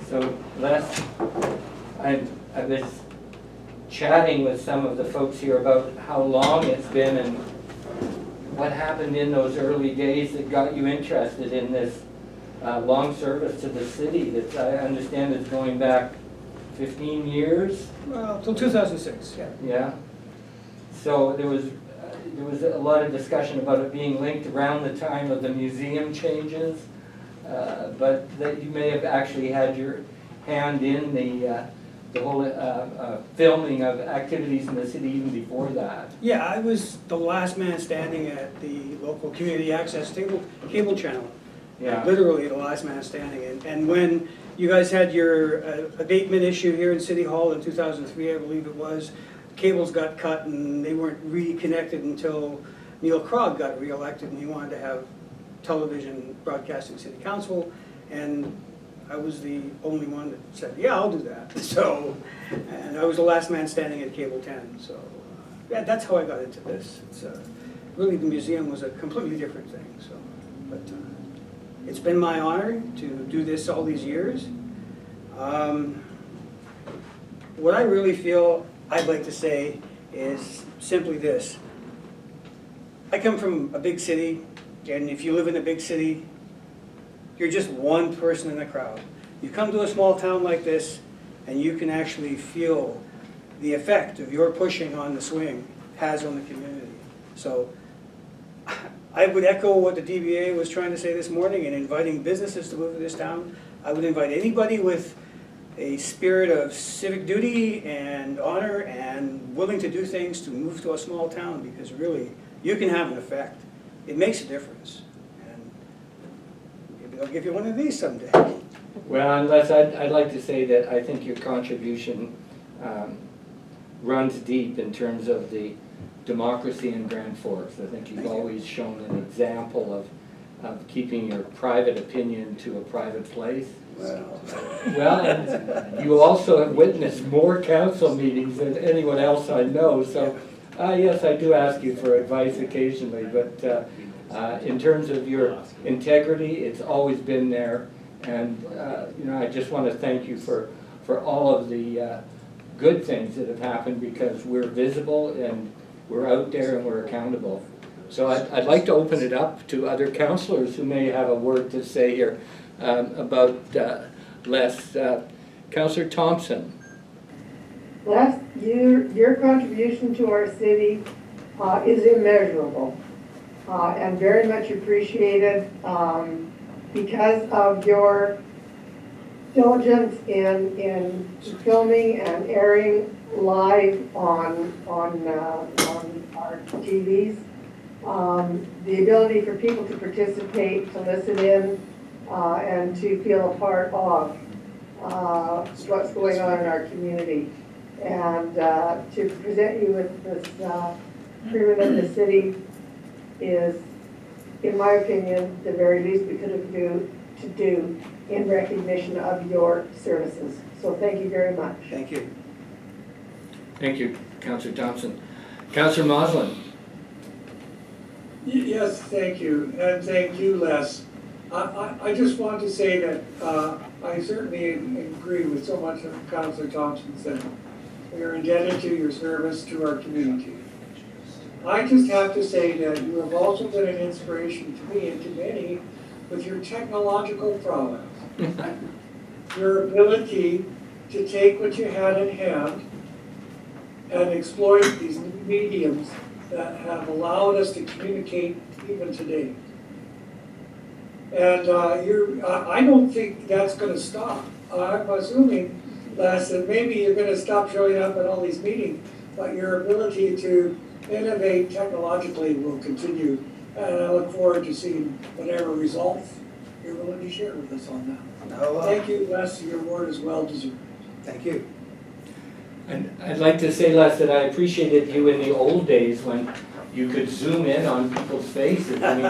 So Les, I was chatting with some of the folks here about how long it's been and what happened in those early days that got you interested in this long service to the city that I understand is going back 15 years? Well, till 2006, yeah. Yeah. So there was a lot of discussion about it being linked around the time of the museum changes, but that you may have actually had your hand in the whole filming of activities in the city even before that. Yeah, I was the last man standing at the local community access cable channel. Yeah. Literally the last man standing. And when you guys had your abatement issue here in City Hall in 2003, I believe it was, cables got cut and they weren't reconnected until Neil Krog got reelected and he wanted to have television broadcasting city council. And I was the only one that said, yeah, I'll do that. So, and I was the last man standing at Cable 10. So, yeah, that's how I got into this. It's really, the museum was a completely different thing. So, but it's been my honor to do this all these years. What I really feel I'd like to say is simply this. I come from a big city, and if you live in a big city, you're just one person in the crowd. You come to a small town like this, and you can actually feel the effect of your pushing on the swing has on the community. So I would echo what the DBA was trying to say this morning in inviting businesses to move to this town. I would invite anybody with a spirit of civic duty and honor and willing to do things to move to a small town, because really, you can have an effect. It makes a difference. I'll give you one of these someday. Well, unless I'd like to say that I think your contribution runs deep in terms of the democracy in Grand Forks. I think you've always shown an example of keeping your private opinion to a private place. Well, and you also have witnessed more council meetings than anyone else I know, so yes, I do ask you for advice occasionally, but in terms of your integrity, it's always been there, and I just want to thank you for all of the good things that have happened, because we're visible and we're out there and we're accountable. So I'd like to open it up to other councillors who may have a word to say here about Les. Councillor Thompson. Les, your contribution to our city is immeasurable and very much appreciated because of your diligence in filming and airing live on our TVs. The ability for people to participate, to listen in, and to feel a part of what's going on in our community. And to present you with this Freeman of the City is, in my opinion, the very least we could have to do in recognition of your services. So thank you very much. Thank you. Thank you, Councillor Thompson. Councillor Moslin. Yes, thank you, and thank you, Les. I just want to say that I certainly agree with so much of Councillor Thompson said. We are indebted to your service to our community. I just have to say that you have also been an inspiration to me and to many with your technological prowess. Your ability to take what you had in hand and exploit these new mediums that have allowed us to communicate even today. And I don't think that's going to stop. I'm assuming, Les, that maybe you're going to stop showing up at all these meetings, but your ability to innovate technologically will continue. And I look forward to seeing whatever results you're willing to share with us on that. Thank you, Les. Your word is well deserved. Thank you. And I'd like to say, Les, that I appreciated you in the old days when you could zoom in on people's faces. I mean,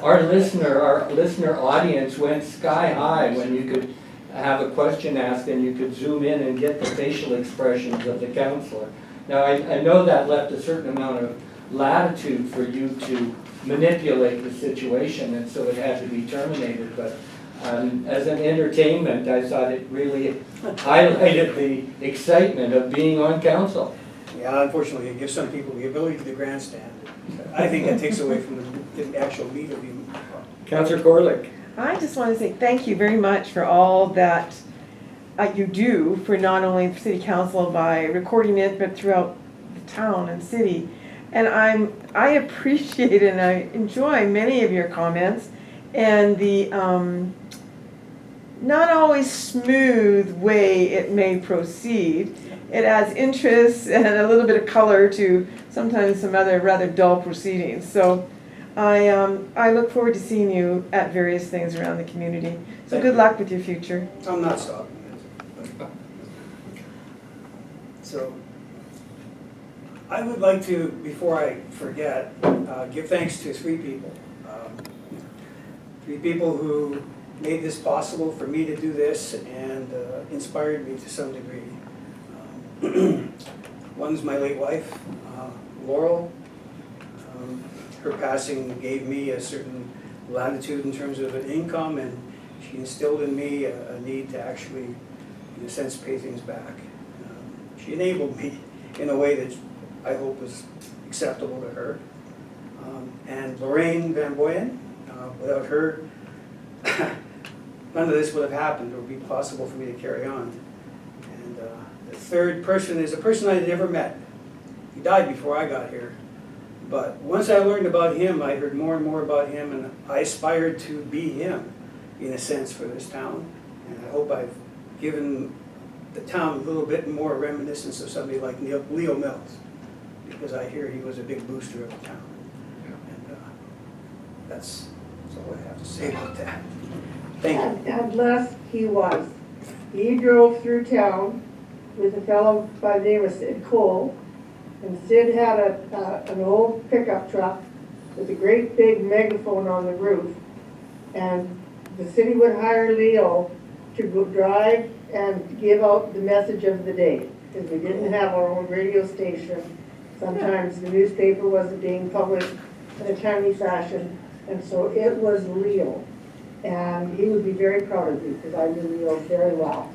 our listener audience went sky high when you could have a question asked and you could zoom in and get the facial expressions of the counselor. Now, I know that left a certain amount of latitude for you to manipulate the situation, and so it had to be terminated, but as an entertainment, I thought it really highlighted the excitement of being on council. Yeah, unfortunately, it gives some people the ability to the grandstand. I think that takes away from the actual meat of the. Councillor Corlick. I just want to say thank you very much for all that you do for not only City Council by recording it, but throughout the town and city. And I appreciate and I enjoy many of your comments and the not always smooth way it may proceed. It adds interest and a little bit of color to sometimes some other rather dull proceedings. So I look forward to seeing you at various things around the community. So good luck with your future. I'm not stopping it. So, I would like to, before I forget, give thanks to three people. Three people who made this possible for me to do this and inspired me to some degree. One's my late wife, Laurel. Her passing gave me a certain latitude in terms of an income, and she instilled in me a need to actually, in a sense, pay things back. She enabled me in a way that I hope was acceptable to her. And Lorraine Van Boyen, without her, none of this would have happened or be possible for me to carry on. And the third person is a person I had never met. He died before I got here. But once I learned about him, I heard more and more about him, and I aspired to be him, in a sense, for this town. And I hope I've given the town a little bit more reminiscence of somebody like Leo Mills, because I hear he was a big booster of the town. And that's all I have to say about that. Thank you. And blessed he was. He drove through town with a fellow by the name of Sid Cole. And Sid had an old pickup truck with a great big megaphone on the roof. And the city would hire Leo to go drive and give out the message of the day. Because we didn't have our own radio station. Sometimes the newspaper wasn't being published in a timely fashion. And so it was Leo. And he would be very proud of you, because I knew Leo very well.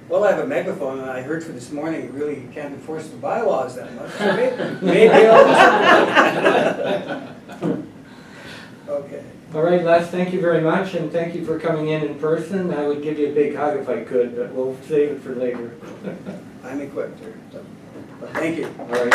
Well, I have a megaphone, and I heard for this morning, you really can't enforce the bylaws that much. So maybe I'll just... Okay. All right, Les, thank you very much, and thank you for coming in person. I would give you a big hug if I could, but we'll save it for later. I'm equipped here. But thank you. All right.